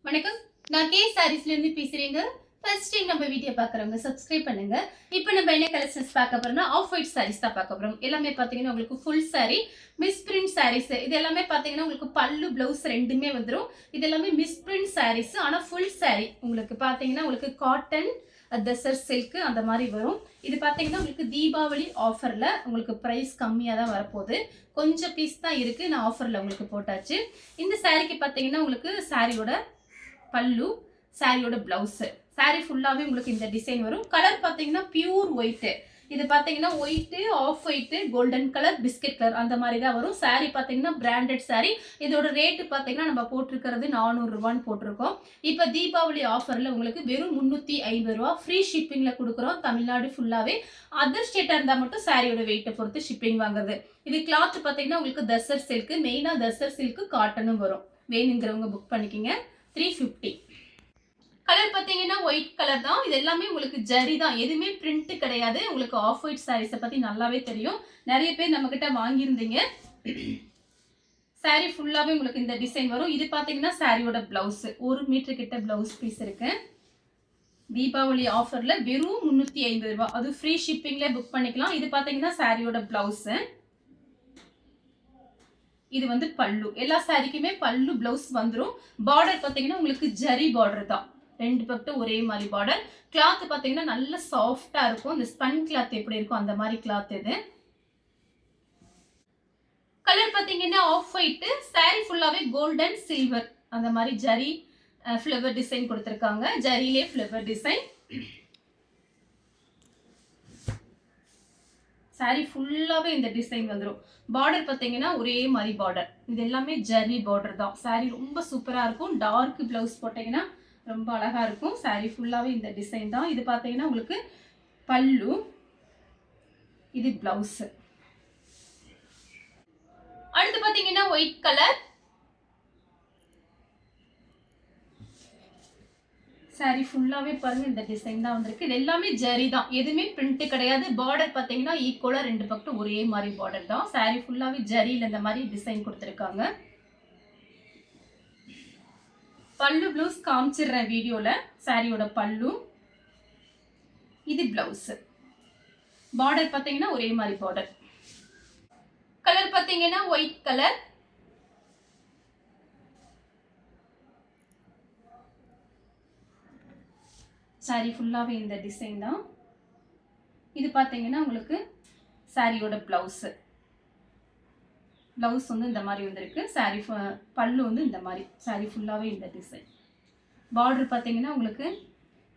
வணக்கம். நான் கே சாரீஸ்ல இருந்து பேசுறேங்க. ஃபர்ஸ்ட் டைம் நம்ம வீடியோ பார்க்குறவங்க சப்ஸ்கிரைப் பண்ணுங்க. இப்போ நம்ம என்ன கலெக்ஷன்ஸ் பார்க்க போறோம்னா ஆஃப் ஒயிட் சாரீஸ் தான் பார்க்க போறோம். எல்லாமே பார்த்தீங்கன்னா உங்களுக்கு full sari, misprint saris. இது எல்லாமே பார்த்தீங்கன்னா உங்களுக்கு பல்லு பிளவுஸ் ரெண்டுமே வந்துடும். இது எல்லாமே மிஸ் பிரிண்ட் சாரீஸ். ஆனால் ஃபுல் சாரி உங்களுக்கு பார்த்தீங்கன்னா உங்களுக்கு காட்டன் டெசர் சில்க் அந்த மாதிரி வரும். இது பார்த்தீங்கன்னா உங்களுக்கு தீபாவளி ஆஃபரில் உங்களுக்கு ப்ரைஸ் கம்மியாக தான் வரப்போகுது. கொஞ்சம் பீஸ் தான் இருக்குது. நான் ஆஃபரில் உங்களுக்கு போட்டாச்சு. இந்த சாரீக்கு பார்த்தீங்கன்னா உங்களுக்கு சாரியோட பல்லு, சாரியோட பிளவுஸ். சாரி ஃபுல்லாவே உங்களுக்கு இந்த டிசைன் வரும். கலர் பாத்தீங்கன்னா பியூர் ஒயிட். இது பாத்தீங்கன்னா white, off white, golden colour, biscuit colour அந்த மாதிரி தான் வரும். சாரி பாத்தீங்கன்னா பிராண்டட் சாரி. இதோட ரேட் பாத்தீங்கன்னா நம்ம போட்டிருக்கிறது 400 ரூபான்னு போட்டிருக்கோம். இப்ப தீபாவளி ஆஃபர்ல உங்களுக்கு வெறும் 350 ரூபா ஃப்ரீ ஷிப்பிங்ல கொடுக்குறோம். தமிழ்நாடு ஃபுல்லாவே. அதர் ஸ்டேட்டா இருந்தா மட்டும் சாரியோட வெயிட்டை பொறுத்து ஷிப்பிங் வாங்குறது. இது கிளாத் பாத்தீங்கன்னா உங்களுக்கு தசர் சில்க், மெயினா தசர் சில்க் காட்டனும் வரும். வேணுங்கிறவங்க புக் பண்ணிக்கிங்க. 350. கலர் பார்த்தீங்கன்னா ஒயிட் கலர் தான். இது எல்லாமே உங்களுக்கு ஜரி தான், எதுவுமே பிரிண்ட் கிடையாது. உங்களுக்கு ஆஃப் ஒயிட் சாரீஸை பற்றி நல்லாவே தெரியும். நிறைய பேர் நம்மக்கிட்ட வாங்கியிருந்தீங்க. சாரீ ஃபுல்லாகவே உங்களுக்கு இந்த டிசைன் வரும். இது பார்த்தீங்கன்னா சாரியோட பிளவுஸ். 1 மீட்டர் கிட்ட பிளவுஸ் பீஸ் இருக்கு. தீபாவளி ஆஃபரில் வெறும் 350 ரூபா. அது ஃப்ரீ ஷிப்பிங்ல புக் பண்ணிக்கலாம். இது பார்த்தீங்கன்னா சாரியோட பிளவுஸ். இது வந்து பல்லு. எல்லா சாரிக்குமே பல்லு பிளவுஸ் வந்துடும். பார்டர் பார்த்தீங்கன்னா உங்களுக்கு ஜரி பார்டர் தான். ரெண்டு பக்கம் ஒரே மாதிரி பார்டர். கிளாத் பார்த்தீங்கன்னா நல்ல சாஃப்டா இருக்கும். இந்த ஸ்பன் கிளாத் எப்படி இருக்கும் அந்த மாதிரி கிளாத் இது. கலர் பார்த்தீங்கன்னா ஆஃப் ஒயிட். சாரி ஃபுல்லாவே கோல்டன் சில்வர் அந்த மாதிரி ஜரி ஃப்ளவர் டிசைன் கொடுத்துருக்காங்க. ஜரியிலே ஃப்ளவர் டிசைன். சாரி ஃபுல்லாவே இந்த டிசைன் வந்துடும். பார்டர் பார்த்தீங்கன்னா ஒரே மாதிரி பார்டர். இது எல்லாமே ஜரி பார்டர் தான். சாரி ரொம்ப சூப்பரா இருக்கும். டார்க் பிளவுஸ் போட்டீங்கன்னா ரொம்ப அழகா இருக்கும். சாரி ஃபுல்லாவே இந்த டிசைன் தான். இது பார்த்தீங்கன்னா உங்களுக்கு பல்லு, இது பிளவுஸ். அடுத்து பார்த்தீங்கன்னா ஒயிட் கலர். சாரி ஃபுல்லாவே பாருங்க இந்த டிசைன் தான் வந்திருக்கு. இது எல்லாமே ஜரி தான், எதுவுமே பிரிண்ட் கிடையாது. பார்டர் பார்த்தீங்கன்னா ஈக்குவலா ரெண்டு பக்கம் ஒரே மாதிரி பார்டர் தான். சாரி ஃபுல்லாவே ஜரியில இந்த மாதிரி டிசைன் கொடுத்துருக்காங்க. பல்லு பிளவுஸ் காமிச்சிடுறேன் வீடியோல. சாரியோட பல்லு, இது பிளவுஸ். பார்டர் பார்த்தீங்கன்னா ஒரே மாதிரி பார்டர். கலர் பார்த்தீங்கன்னா ஒயிட் கலர். சாரி ஃபுல்லாவே இந்த டிசைன் தான். இது பார்த்தீங்கன்னா உங்களுக்கு சாரியோட பிளவுஸ். பிளவுஸ் வந்து இந்த மாதிரி வந்திருக்கு. சாரி பல்லு வந்து இந்த மாதிரி. சாரி ஃபுல்லாவே இந்த டிசைன். பார்டர் பார்த்தீங்கன்னா உங்களுக்கு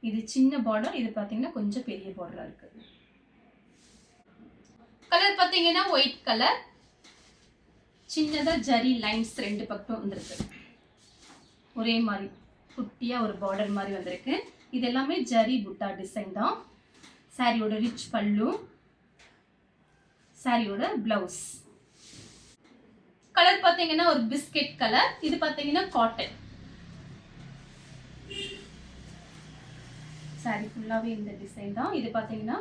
இது சின்ன பார்டர், இது பார்த்தீங்கன்னா கொஞ்சம் பெரிய பார்டரா இருக்கு. கலர் பார்த்தீங்கன்னா ஒயிட் கலர். சின்னதா ஜரி லைன்ஸ் ரெண்டு பக்கம் வந்திருக்கு. ஒரே மாதிரி குட்டியா ஒரு பார்டர் மாதிரி வந்திருக்கு. இது எல்லாமே ஜரி புட்டா டிசைன் தான். சாரியோட ரிச் பல்லு, சாரியோட பிளவுஸ். கலர் பார்த்தீங்கன்னா ஒரு பிஸ்கட் கலர். இது பார்த்தீங்கன்னா காட்டன். சாரி ஃபுல்லாவே இந்த டிசைன் தான். இது பார்த்தீங்கன்னா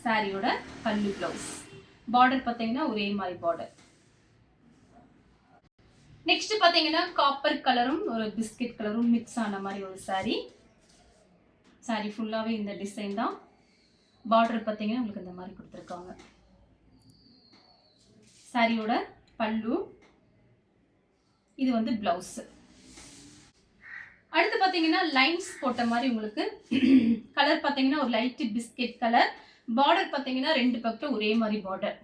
சாரியோட பல்லு, பிளவுஸ். பார்டர் பார்த்தீங்கன்னா ஒரே மாதிரி பார்டர். நெக்ஸ்ட் பார்த்தீங்கன்னா காப்பர் கலரும் ஒரு பிஸ்கட் கலரும் மிக்ஸ் ஆன மாதிரி ஒரு சாரி. சாரி ஃபுல்லாவே இந்த டிசைன் தான். பார்டர் பார்த்தீங்கன்னா உங்களுக்கு இந்த மாதிரி கொடுத்துருக்காங்க. சாரியோட பல்லு, இது வந்து பிளவுஸ். அடுத்து பார்த்தீங்கன்னா லைன்ஸ் போட்ட மாதிரி உங்களுக்கு கலர் பார்த்தீங்கன்னா ஒரு லைட் பிஸ்கட் கலர். பார்டர் பார்த்தீங்கன்னா ரெண்டு பக்கம் ஒரே மாதிரி பார்டர்.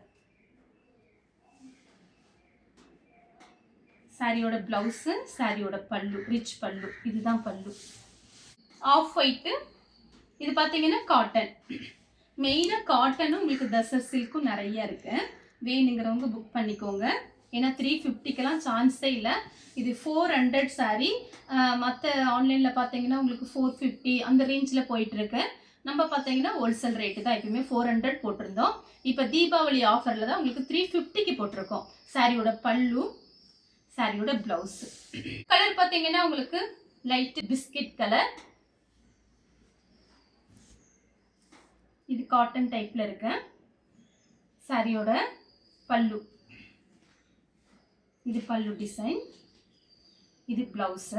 சாரியோட பிளவுஸ், சாரியோட பல்லு, ரிச் பல்லு. இதுதான் பல்லு. Off white. இது பார்த்தீங்கன்னா காட்டன். மெயினாக காட்டனும் உங்களுக்கு தசர் சில்க்கும் நிறைய இருக்கு. வேணுங்கிறவங்க புக் பண்ணிக்கோங்க. ஏன்னா 350க்கெல்லாம் சான்ஸே இல்லை. இது 400 சாரி. மற்ற ஆன்லைனில் பார்த்தீங்கன்னா உங்களுக்கு 450 அந்த ரேஞ்சில் போயிட்டு இருக்கு. நம்ம பார்த்தீங்கன்னா ஹோல்சேல் ரேட்டு தான். எப்பயுமே 400 போட்டிருந்தோம். இப்போ தீபாவளி ஆஃபரில் தான் உங்களுக்கு 350க்கு போட்டிருக்கோம். சாரியோட பல்லு, சாரியோட பிளவுஸ். கலர் பார்த்தீங்கன்னா உங்களுக்கு லைட் பிஸ்கட் கலர். இது காட்டன் டைப்ல இருக்கு. சாரியோட பல்லு, இது பல்லு டிசைன், இது பிளவுஸ்.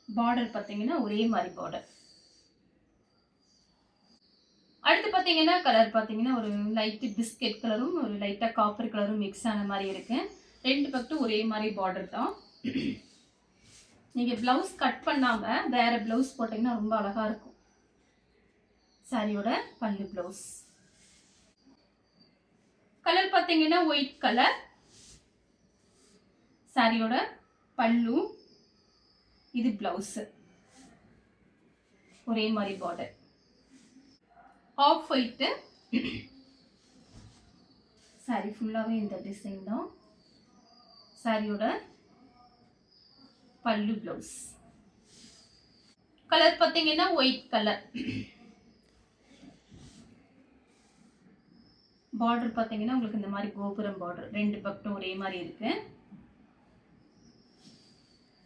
பார்டர் பார்த்தீங்கன்னா ஒரே மாதிரி பார்டர். அடுத்து பார்த்தீங்கன்னா கலர் பார்த்தீங்கன்னா ஒரு லைட் பிஸ்கெட் கலரும் ஒரு லைட்டாக காப்பர் கலரும் மிக்ஸ் ஆன மாதிரி இருக்கு. 2 பக்கட்டும் ஒரே மாதிரி பார்டர் தான். நீங்கள் ப்ளவுஸ் கட் பண்ணாமல் வேற ப்ளவுஸ் போட்டிங்கன்னா ரொம்ப அழகாக இருக்கும். சாரியோட பல்லு ப்ளவுஸ் கலர் பார்த்தீங்கன்னா ஒயிட் கலர். சாரியோட பல்லு, இது ப்ளவுஸ் ஒரே மாதிரி பார்டர். ஆஃப் ஒயிட்டு சாரி ஃபுல்லாகவே இந்த டிசைன் தான். சாரியோட பல்லு ப்ளவுஸ் கலர் பார்த்தீங்கன்னா ஒயிட் கலர். பார்டர் பார்த்தீங்கன்னா உங்களுக்கு இந்த மாதிரி கோபுரம் பார்டர் 2 பக்கட்டும் ஒரே மாதிரி இருக்கு.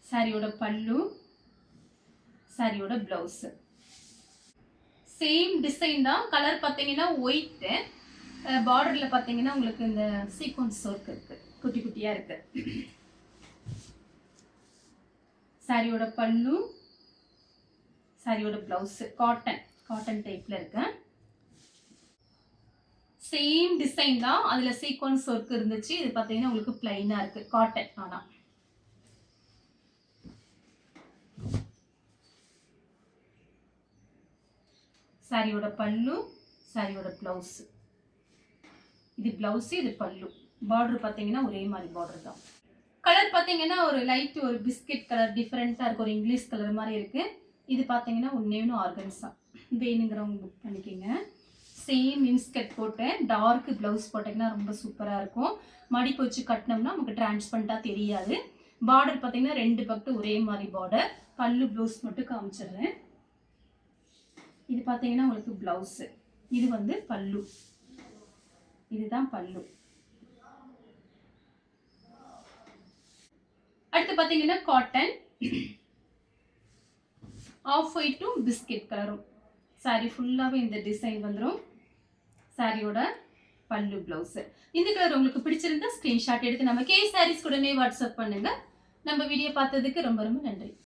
சாரியோட பல்லு, சாரியோட ப்ளவுஸ் சேம் டிசைன் தான். கலர் பார்த்தீங்கன்னா ஒயிட்டு. பார்டரில் பார்த்தீங்கன்னா உங்களுக்கு இந்த சீக்வன்ஸ் ஒர்க் இருக்கு, குட்டி குட்டியாக இருக்கு. சாரியோட பல்லு, சாரியோட ப்ளவுஸ் காட்டன் டைப்ல இருக்கு. சேம் டிசைன் தான், அதுல சீக்வன்ஸ் ஒர்க் இருந்துச்சு. இது பார்த்தீங்கன்னா உங்களுக்கு பிளைனா இருக்கு, காட்டன். ஆனா சாரியோட பல்லு, சாரியோட ப்ளவுஸ், இது ப்ளவுஸ், இது பல்லு. பார்டர் பார்த்தீங்கன்னா ஒரே மாதிரி பார்டர் தான். கலர் பார்த்தீங்கன்னா ஒரு லைட் ஒரு பிஸ்கெட் கலர் டிஃப்ரெண்ட்டாக இருக்கு, ஒரு இங்கிலீஷ் கலர் மாதிரி இருக்கு. இது பார்த்தீங்கன்னா ஒன்னே ஆர்கன்ஸா, வேணுங்கிறவங்க புக் பண்ணிக்கோங்க. சேம் இன்ஸ்கர்ட் போட்டு டார்க் ப்ளவுஸ் போட்டிங்கன்னா ரொம்ப சூப்பராக இருக்கும். மடிப்பு வச்சு கட்டினோம்னா நமக்கு டிரான்ஸ்பரண்ட்டாக தெரியாது. பார்டர் பார்த்தீங்கன்னா 2 பக்கட்டும் ஒரே மாதிரி பார்டர். பல்லு ப்ளவுஸ் மட்டும் காமிச்சிடுறேன். இது பார்த்தீங்கன்னா உங்களுக்கு ப்ளவுஸு, இது வந்து பல்லு, இதுதான் பல்லு. அடுத்து பார்த்தீங்கன்னா காட்டன், ஆஃப் ஒயிட்டும் பிஸ்கெட் கலரும். சாரி ஃபுல்லாகவே இந்த டிசைன் வந்துடும். சாரியோட பல்லு ப்ளவுஸு. இந்த கலர் உங்களுக்கு பிடிச்சிருந்தா ஸ்க்ரீன்ஷாட் எடுத்து நம்ம கே சாரீஸ் உடனே வாட்ஸ்அப் பண்ணுங்க. நம்ம வீடியோ பார்த்ததுக்கு ரொம்ப ரொம்ப நன்றி.